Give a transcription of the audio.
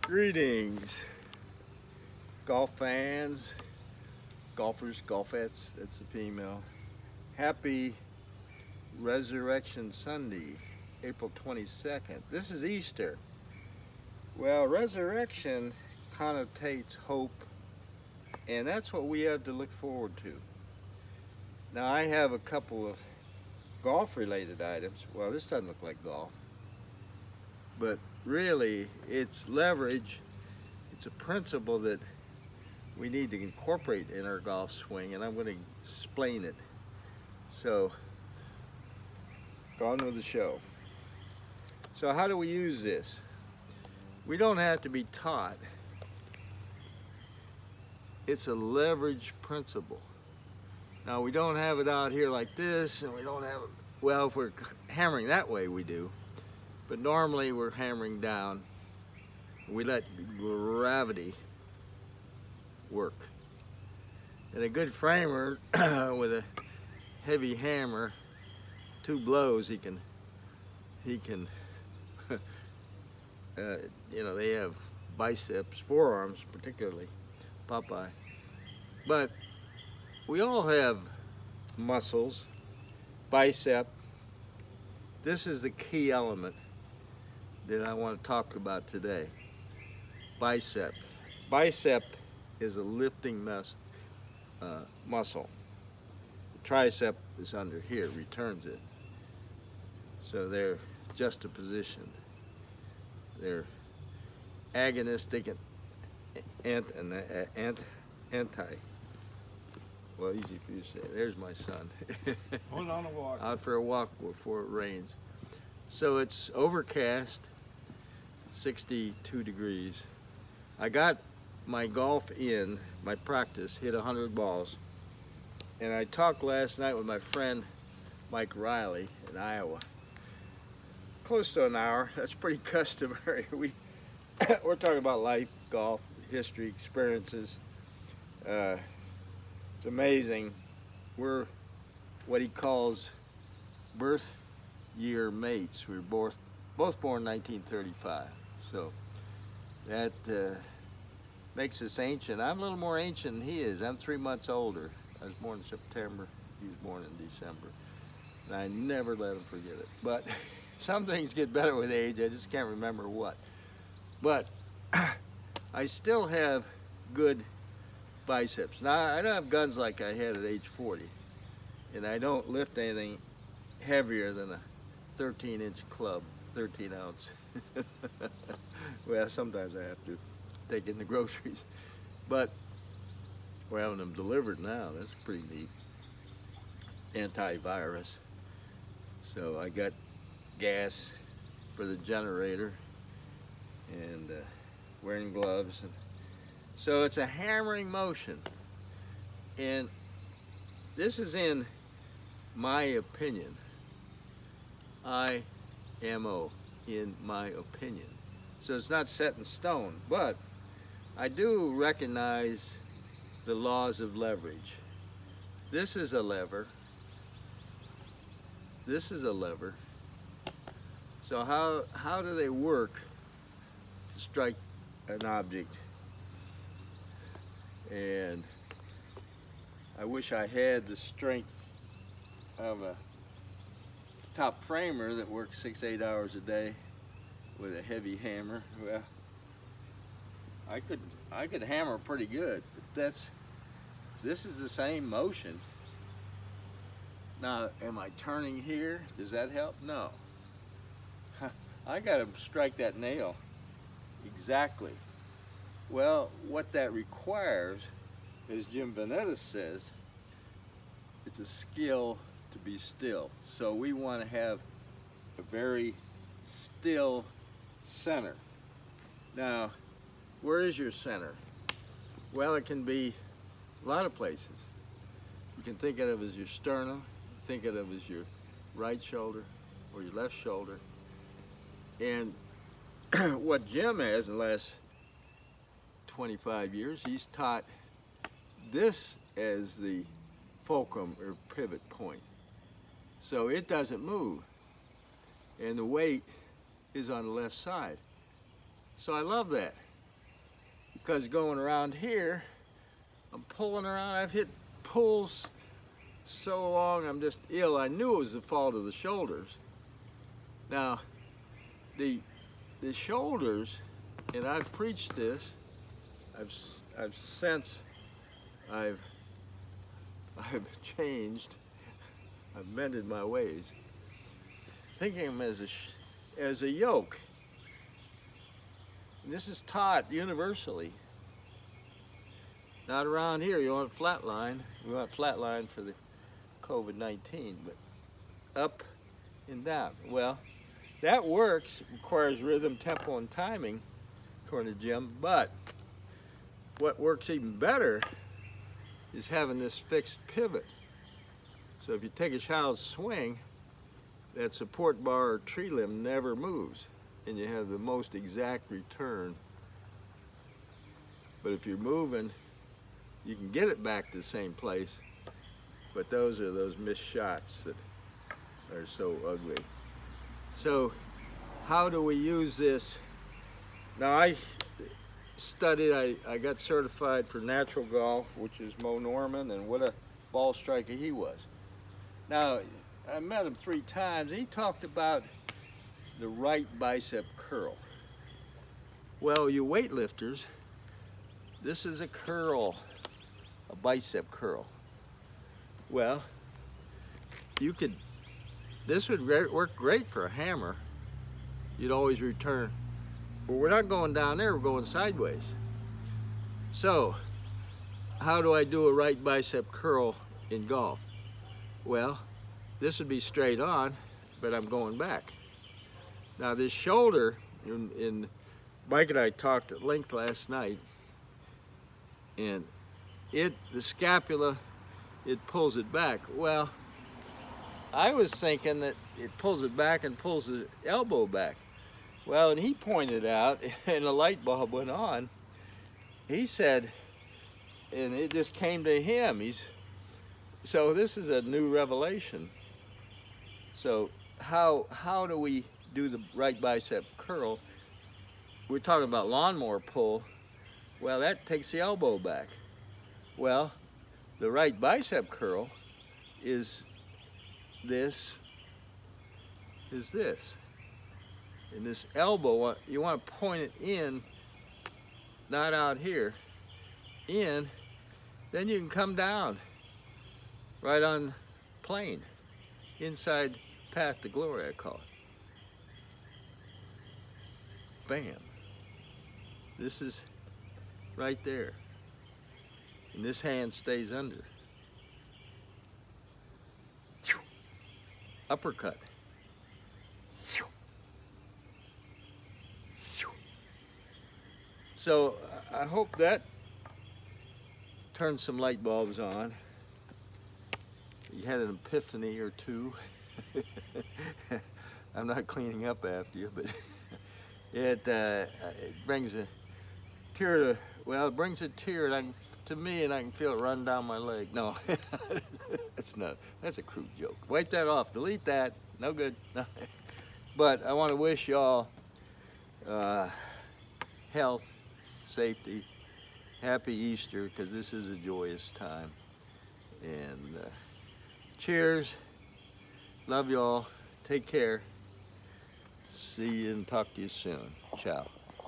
Greetings, golf fans, golfers, golfettes, that's the female. Happy Resurrection Sunday, April 22nd. This is Easter. Well, resurrection connotates hope, and that's what we have to look forward to. Now, I have a couple of golf-related items. Well, this doesn't look like golf, but really, it's leverage. It's a principle that we need to incorporate in our golf swing, and I'm going to explain it. So, go on with the show. So how do we use this? We don't have to be taught. It's a leverage principle. Now, we don't have it out here like this, and we don't have it, well, if we're hammering that way, we do. But normally we're hammering down. We let gravity work. And a good framer with a heavy hammer, 2 blows, he can you know, they have biceps, forearms particularly, Popeye. But we all have muscles, bicep. This is the key element that I want to talk about today. Bicep. Bicep is a lifting muscle. The tricep is under here, returns it. So they're juxtapositioned. They're agonistic and anti. Well, easy for you to say. There's my son. Hold on a walk. Out for a walk before it rains. So it's overcast, 62 degrees. I got my golf in, my practice, hit 100 balls. And I talked last night with my friend Mike Riley in Iowa. Close to an hour. That's pretty customary. We're talking about life, golf, history, experiences. It's amazing. We're what he calls birth year mates. We were both born in 1935. So that makes us ancient. I'm a little more ancient than he is. I'm 3 months older. I was born in September. He was born in December. And I never let him forget it. But some things get better with age. I just can't remember what. But I still have good biceps. Now, I don't have guns like I had at age 40. And I don't lift anything heavier than a 13-inch club, 13 ounce. Well, sometimes I have to take in the groceries. But we're having them delivered now. That's pretty neat. Antivirus. So I got gas for the generator and wearing gloves. And so it's a hammering motion. And this is in my opinion. IMO, in my opinion. So it's not set in stone, but I do recognize the laws of leverage. This is a lever. This is a lever. So how do they work to strike an object? And I wish I had the strength of a top framer that works 6-8 hours a day with a heavy hammer. Well, I could hammer pretty good, but this is the same motion. Now, am I turning here? Does that help? No. I got to strike that nail exactly. Well, what that requires, as Jim Panetta says, it's a skill to be still. So we want to have a very still center. Now, where is your center? Well, it can be a lot of places. You can think of it as your sternum, think of it as your right shoulder or your left shoulder. And what Jim has in the last 25 years, he's taught this as the fulcrum or pivot point. So it doesn't move. And the weight is on the left side. So I love that. because going around here, I'm pulling around. I've hit pulls so long I'm just ill. I knew it was the fault of the shoulders. Now, the shoulders, and I've preached this. I've changed. I've mended my ways. Thinking of them as a yoke. And this is taught universally. Not around here. You want flat line. We want flat line for the COVID-19, but up and down. Well, that works. Requires rhythm, tempo, and timing, according to Jim. But what works even better is having this fixed pivot. So if you take a child's swing, that support bar or tree limb never moves, and you have the most exact return. But if you're moving, you can get it back to the same place, but those are those missed shots that are so ugly. So how do we use this? Now I studied, I got certified for natural golf, which is Moe Norman, and what a ball striker he was. Now, I met him 3 times. He talked about the right bicep curl. Well, you weightlifters, this is a curl, a bicep curl. Well, this would work great for a hammer. You'd always return. But we're not going down there, we're going sideways. So, how do I do a right bicep curl in golf? Well, this would be straight on, but I'm going back. Now this shoulder, Mike and I talked at length last night, and the scapula, it pulls it back. Well, I was thinking that it pulls it back and pulls the elbow back. Well, and he pointed out, and a light bulb went on, he said, and it just came to him, so this is a new revelation. So how do we do the right bicep curl? We're talking about lawnmower pull. Well, that takes the elbow back. Well, the right bicep curl is this. And this elbow, you want to point it in, not out here, in, then you can come down right on plane, inside path to glory, I call it. Bam. This is right there. And this hand stays under. Uppercut. So I hope that turns some light bulbs on. You had an epiphany or two. I'm not cleaning up after you, but it brings a tear it brings a tear to me, and I can feel it run down my leg. No, that's a crude joke. Wipe that off, delete that, no good. But I want to wish y'all health, safety, happy Easter, because this is a joyous time. And cheers, love y'all, take care, see you and talk to you soon, ciao.